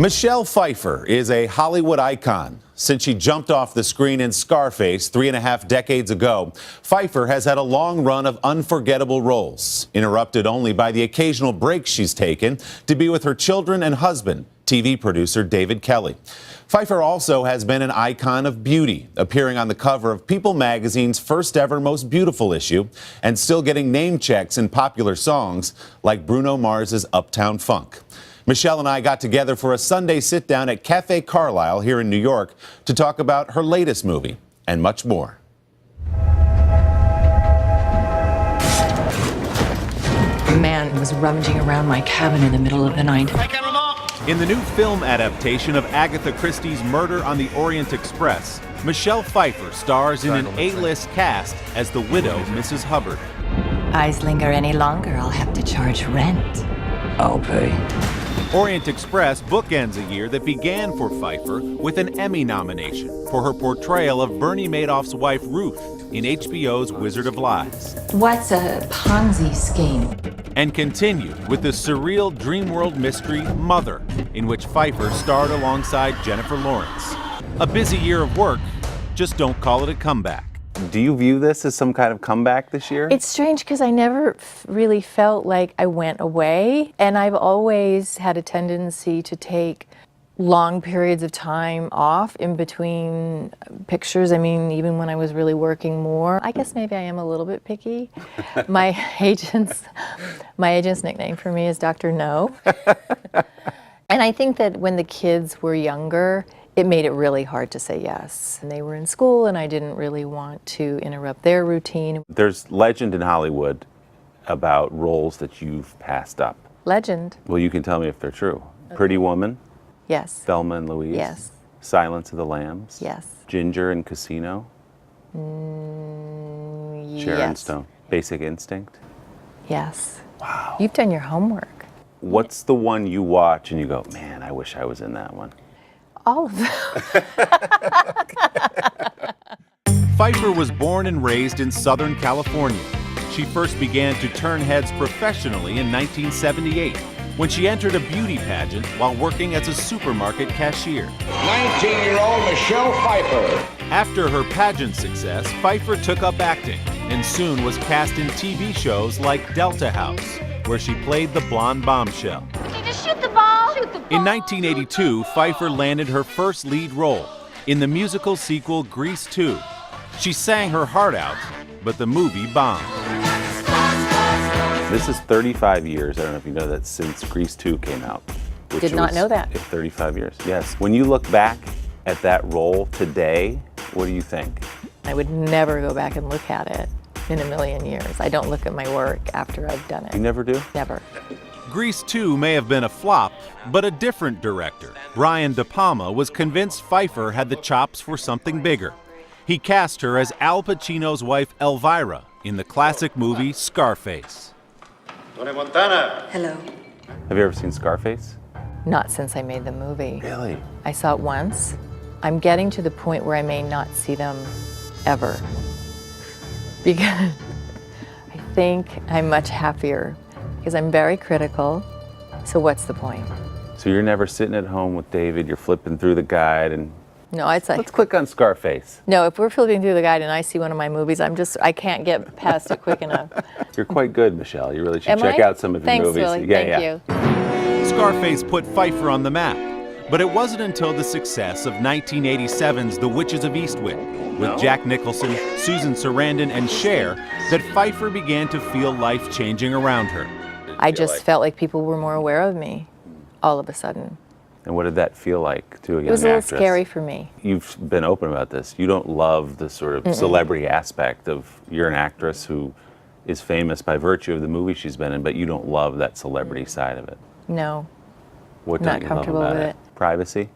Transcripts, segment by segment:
Michelle Pfeiffer is a Hollywood icon. Since she jumped off the screen in Scarface 3.5 decades ago, Pfeiffer has had a long run of unforgettable roles, interrupted only by the occasional breaks she's taken to be with her children and husband, TV producer David Kelly. Pfeiffer also has been an icon of beauty, appearing on the cover of People magazine's first ever Most Beautiful issue, and still getting name checks in popular songs like Bruno Mars's Uptown Funk. Michelle and I got together for a Sunday sit-down at Café Carlyle here in New York to talk about her latest movie and much more. A man was rummaging around my cabin in the middle of the night. In the new film adaptation of Agatha Christie's Murder on the Orient Express, Michelle Pfeiffer stars in an A-list cast as the widow Mrs. Hubbard. Eyes linger any longer, I'll have to charge rent. I'll pay. Orient Express bookends a year that began for Pfeiffer with an Emmy nomination for her portrayal of Bernie Madoff's wife Ruth in HBO's Wizard of Lies. What's a Ponzi scheme? And continued with the surreal Dreamworld mystery Mother, in which Pfeiffer starred alongside Jennifer Lawrence. A busy year of work, just don't call it a comeback. Do you view this as some kind of comeback this year? It's strange because I never really felt like I went away, and I've always had a tendency to take long periods of time off in between pictures. I mean, even when I was really working more. I guess maybe I am a little bit picky. My agent's nickname for me is Dr. No. And I think that when the kids were younger, it made it really hard to say yes. And they were in school, and I didn't really want to interrupt their routine. There's legend in Hollywood about roles that you've passed up. Legend? Well, you can tell me if they're true. Okay. Pretty Woman? Yes. Thelma and Louise? Yes. Silence of the Lambs? Yes. Ginger in Casino? Sharon Yes. Stone? Basic Instinct? Yes. Wow. You've done your homework. What's the one you watch and you go, man, I wish I was in that one? All of them. Pfeiffer was born and raised in Southern California. She first began to turn heads professionally in 1978 when she entered a beauty pageant while working as a supermarket cashier. 19-year-old Michelle Pfeiffer. After her pageant success, Pfeiffer took up acting and soon was cast in TV shows like Delta House, where she played the blonde bombshell. Just shoot the ball. Shoot the ball. In 1982, Pfeiffer landed her first lead role in the musical sequel Grease 2. She sang her heart out, but the movie bombed. This is 35 years, I don't know if you know that, since Grease 2 came out. Did not know that. 35 years, yes. When you look back at that role today, what do you think? I would never go back and look at it in a million years. I don't look at my work after I've done it. You never do? Never. Grease 2 may have been a flop, but a different director, Brian De Palma, was convinced Pfeiffer had the chops for something bigger. He cast her as Al Pacino's wife Elvira in the classic movie Scarface. Tony Montana. Hello. Have you ever seen Scarface? Not since I made the movie. Really? I saw it once. I'm getting to the point where I may not see them ever. Because I think I'm much happier because I'm very critical. So what's the point? So you're never sitting at home with David, you're flipping through the guide and No, it's like, let's click on Scarface. no, if we're flipping through the guide and I see one of my movies, I can't get past it quick enough. You're quite good, Michelle. You really should Am check I? out some of your Thanks, movies. Willie. Yeah, Thank yeah. you. Scarface put Pfeiffer on the map, but it wasn't until the success of 1987's The Witches of Eastwick, with Jack Nicholson, Susan Sarandon, and Cher, that Pfeiffer began to feel life changing around her. I just felt like people were more aware of me all of a sudden. And what did that feel like to a young actress? It was a little scary for me. You've been open about this. You don't love the sort of celebrity aspect of, you're an actress who is famous by virtue of the movie she's been in, but you don't love that celebrity side of it. No. What Not don't you love comfortable about with it? it. Privacy?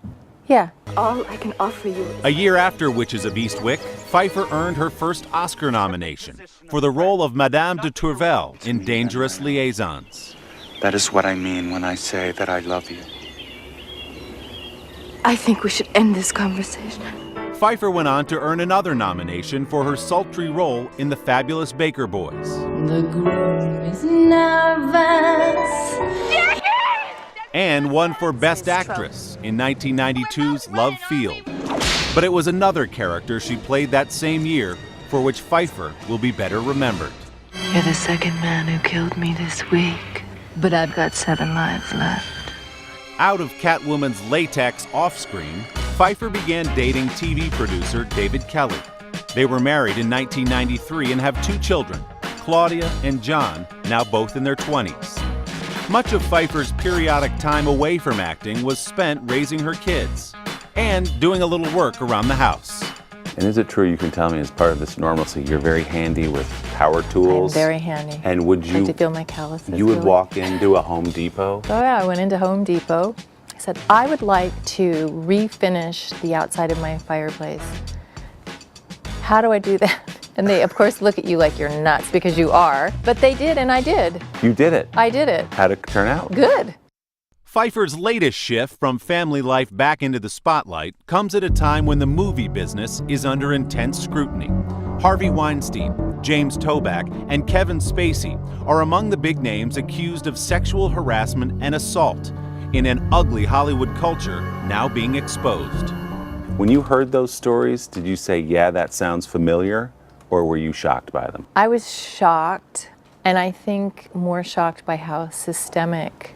Yeah. All I can offer you is A year after Witches of Eastwick, Pfeiffer earned her first Oscar nomination for the role of Madame de Tourvel in Dangerous Liaisons. That is what I mean when I say that I love you. I think we should end this conversation. Pfeiffer went on to earn another nomination for her sultry role in The Fabulous Baker Boys. The groom is nervous. and won for Best Actress in 1992's Love Field. But it was another character she played that same year for which Pfeiffer will be better remembered. You're the second man who killed me this week, but I've got 7 lives left. Out of Catwoman's latex off-screen, Pfeiffer began dating TV producer David Kelly. They were married in 1993 and have 2 children, Claudia and John, now both in their 20s. Much of Pfeiffer's periodic time away from acting was spent raising her kids and doing a little work around the house. And is it true, you can tell me, as part of this normalcy, you're very handy with power tools? I'm very handy. And would you... I like to feel my calluses. You would really. walk into a Home Depot? Oh yeah, I went into Home Depot. I said, I would like to refinish the outside of my fireplace. How do I do that? And they, of course, look at you like you're nuts, because you are. But they did, and I did. You did it? I did it. How'd it turn out? Good. Pfeiffer's latest shift from family life back into the spotlight comes at a time when the movie business is under intense scrutiny. Harvey Weinstein, James Toback, and Kevin Spacey are among the big names accused of sexual harassment and assault in an ugly Hollywood culture now being exposed. When you heard those stories, did you say, yeah, that sounds familiar, or were you shocked by them? I was shocked, and I think more shocked by how systemic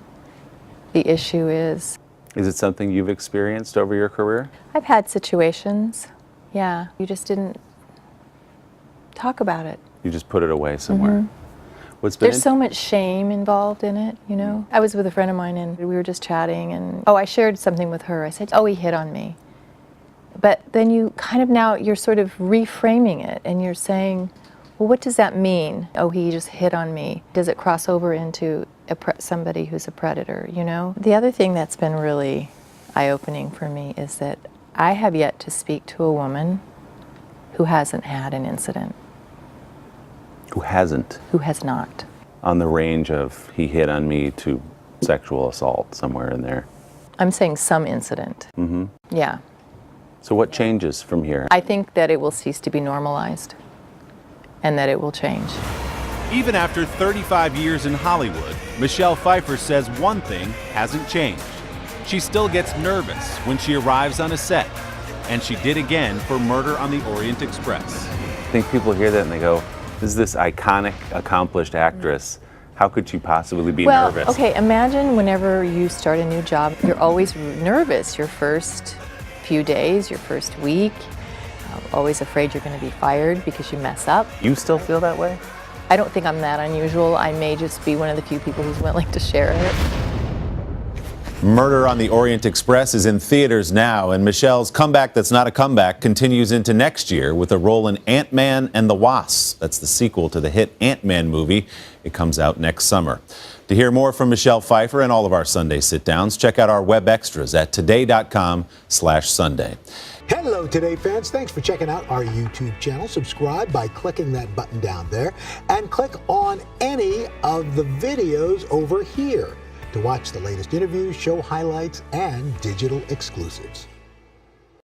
the issue is. Is it something you've experienced over your career? I've had situations, yeah. You just didn't talk about it. You just put it away somewhere. What's been There's so much shame involved in it, you know? I was with a friend of mine and we were just chatting and, I shared something with her. I said, he hit on me. But then you kind of now, you're sort of reframing it and you're saying, well, what does that mean? He just hit on me. Does it cross over into somebody who's a predator, you know? The other thing that's been really eye-opening for me is that I have yet to speak to a woman who hasn't had an incident. Who hasn't? Who has not. On the range of he hit on me to sexual assault, somewhere in there. I'm saying some incident. Yeah. So what changes from here? I think that it will cease to be normalized and that it will change. Even after 35 years in Hollywood, Michelle Pfeiffer says one thing hasn't changed. She still gets nervous when she arrives on a set, and she did again for Murder on the Orient Express. I think people hear that and they go, this is this iconic, accomplished actress. How could she possibly be nervous? Well, okay, imagine whenever you start a new job, you're always nervous your first few days, your first week. Always afraid you're going to be fired because you mess up. You still feel that way? I don't think I'm that unusual. I may just be one of the few people who's willing to share it. Murder on the Orient Express is in theaters now, and Michelle's comeback that's not a comeback continues into next year with a role in Ant-Man and the Wasp. That's the sequel to the hit Ant-Man movie. It comes out next summer. To hear more from Michelle Pfeiffer and all of our Sunday sit-downs, check out our web extras at today.com/Sunday. Hello, Today fans. Thanks for checking out our YouTube channel. Subscribe by clicking that button down there and click on any of the videos over here to watch the latest interviews, show highlights, and digital exclusives.